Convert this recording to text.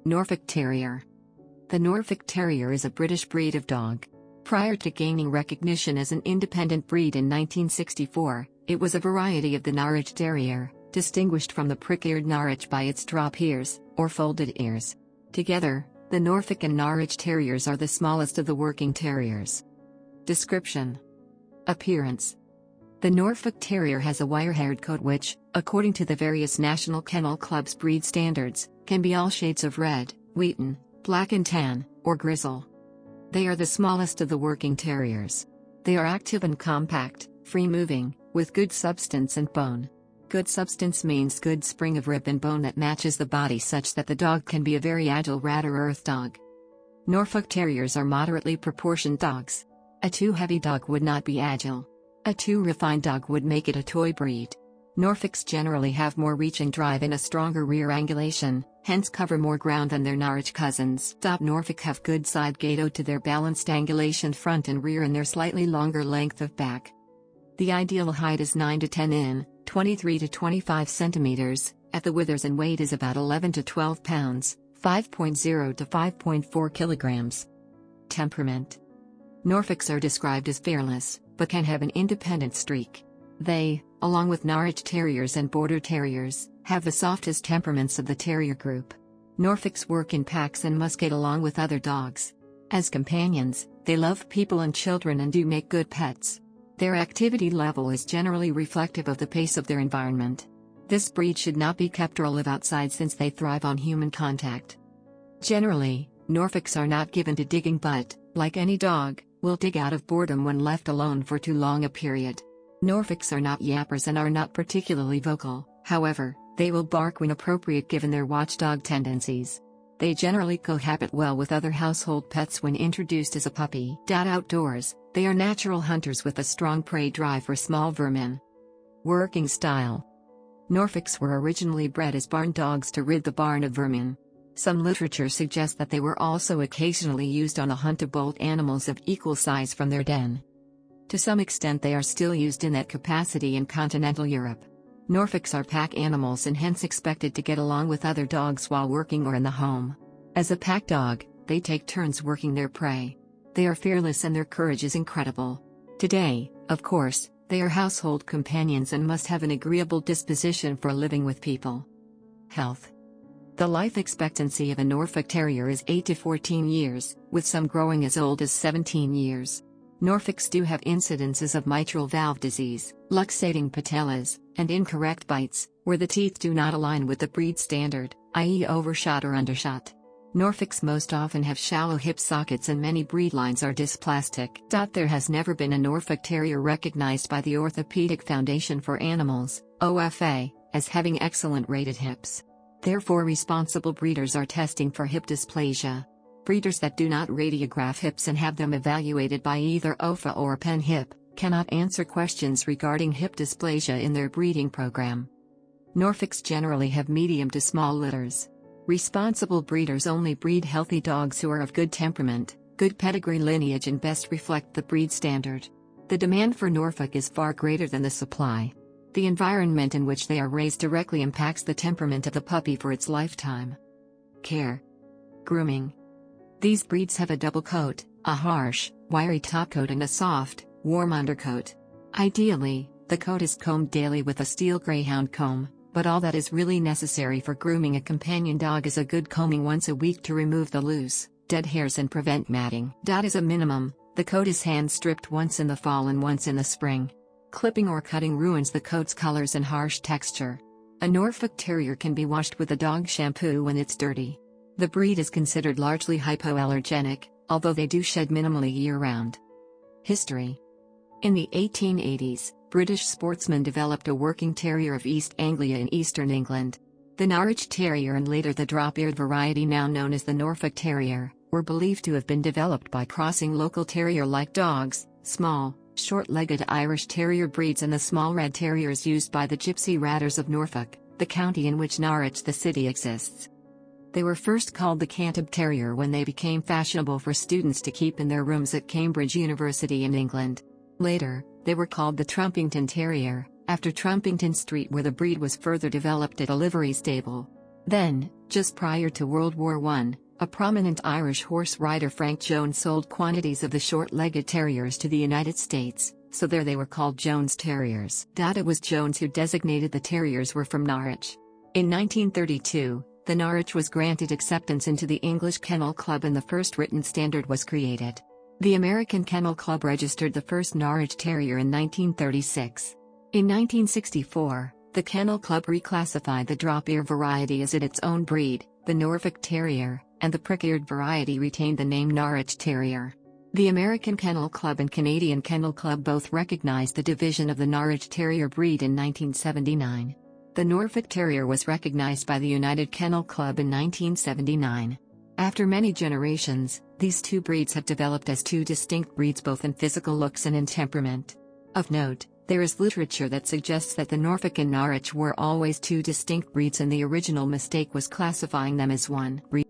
Norfolk Terrier. The Norfolk Terrier is a British breed of dog. Prior to gaining recognition as an independent breed in 1964, it was a variety of the Norwich Terrier, distinguished from the prick-eared Norwich by its drop ears, or folded ears. Together, the Norfolk and Norwich Terriers are the smallest of the working terriers. Description. Appearance. The Norfolk Terrier has a wire-haired coat which, according to the various National Kennel Club's breed standards, can be all shades of red, wheaten, black and tan, or grizzle. They are the smallest of the working terriers. They are active and compact, free-moving, with good substance and bone. Good substance means good spring of rib and bone that matches the body such that the dog can be a very agile rat or earth dog. Norfolk Terriers are moderately proportioned dogs. A too heavy dog would not be agile. A too refined dog would make it a toy breed. Norfolks generally have more reach and drive and a stronger rear angulation, hence cover more ground than their Norwich cousins. Norfolk have good side gait owed to their balanced angulation front and rear and their slightly longer length of back. The ideal height is 9 to 10 in, 23 to 25 centimeters, at the withers, and weight is about 11 to 12 pounds, 5.0 to 5.4 kilograms. Temperament. Norfolks are described as fearless, but can have an independent streak. They, along with Norwich Terriers and Border Terriers, have the softest temperaments of the Terrier Group. Norfolks work in packs and must get along with other dogs. As companions, they love people and children and do make good pets. Their activity level is generally reflective of the pace of their environment. This breed should not be kept or live outside since they thrive on human contact. Generally, Norfolks are not given to digging but, like any dog, will dig out of boredom when left alone for too long a period. Norfolks are not yappers and are not particularly vocal, however, they will bark when appropriate given their watchdog tendencies. They generally cohabit well with other household pets when introduced as a puppy. Outdoors, they are natural hunters with a strong prey drive for small vermin. Working style. Norfolks were originally bred as barn dogs to rid the barn of vermin. Some literature suggests that they were also occasionally used on a hunt to bolt animals of equal size from their den. To some extent they are still used in that capacity in continental Europe. Norfolks are pack animals and hence expected to get along with other dogs while working or in the home. As a pack dog, they take turns working their prey. They are fearless and their courage is incredible. Today, of course, they are household companions and must have an agreeable disposition for living with people. Health. The life expectancy of a Norfolk Terrier is 8 to 14 years, with some growing as old as 17 years. Norfolks do have incidences of mitral valve disease, luxating patellas, and incorrect bites, where the teeth do not align with the breed standard, i.e. overshot or undershot. Norfolks most often have shallow hip sockets and many breed lines are dysplastic. There has never been a Norfolk Terrier recognized by the Orthopedic Foundation for Animals, OFA, as having excellent rated hips. Therefore responsible breeders are testing for hip dysplasia. Breeders that do not radiograph hips and have them evaluated by either OFA or pen hip, cannot answer questions regarding hip dysplasia in their breeding program. Norfolks generally have medium to small litters. Responsible breeders only breed healthy dogs who are of good temperament, good pedigree lineage and best reflect the breed standard. The demand for Norfolk is far greater than the supply. The environment in which they are raised directly impacts the temperament of the puppy for its lifetime. Care. Grooming. These breeds have a double coat, a harsh, wiry topcoat and a soft, warm undercoat. Ideally, the coat is combed daily with a steel greyhound comb, but all that is really necessary for grooming a companion dog is a good combing once a week to remove the loose, dead hairs and prevent matting. As a minimum, the coat is hand stripped once in the fall and once in the spring. Clipping or cutting ruins the coat's colors and harsh texture. A Norfolk Terrier can be washed with a dog shampoo when it's dirty. The breed is considered largely hypoallergenic, although they do shed minimally year-round. History. In the 1880s, British sportsmen developed a working terrier of East Anglia in eastern England. The Norwich Terrier and later the drop-eared variety now known as the Norfolk Terrier, were believed to have been developed by crossing local terrier-like dogs, small, short-legged Irish Terrier breeds and the small red terriers used by the Gypsy Ratters of Norfolk, the county in which Norwich the city exists. They were first called the Cantab Terrier when they became fashionable for students to keep in their rooms at Cambridge University in England. Later, they were called the Trumpington Terrier, after Trumpington Street where the breed was further developed at a livery stable. Then, just prior to World War I, a prominent Irish horse rider Frank Jones sold quantities of the short-legged terriers to the United States, so there they were called Jones Terriers. It was Jones who designated the terriers were from Norwich. In 1932, the Norwich was granted acceptance into the English Kennel Club and the first written standard was created. The American Kennel Club registered the first Norwich Terrier in 1936. In 1964, the Kennel Club reclassified the drop-ear variety as its own breed, the Norfolk Terrier, and the prick-eared variety retained the name Norwich Terrier. The American Kennel Club and Canadian Kennel Club both recognized the division of the Norwich Terrier breed in 1979. The Norfolk Terrier was recognized by the United Kennel Club in 1979. After many generations, these two breeds have developed as two distinct breeds both in physical looks and in temperament. Of note, there is literature that suggests that the Norfolk and Norwich were always two distinct breeds and the original mistake was classifying them as one breed.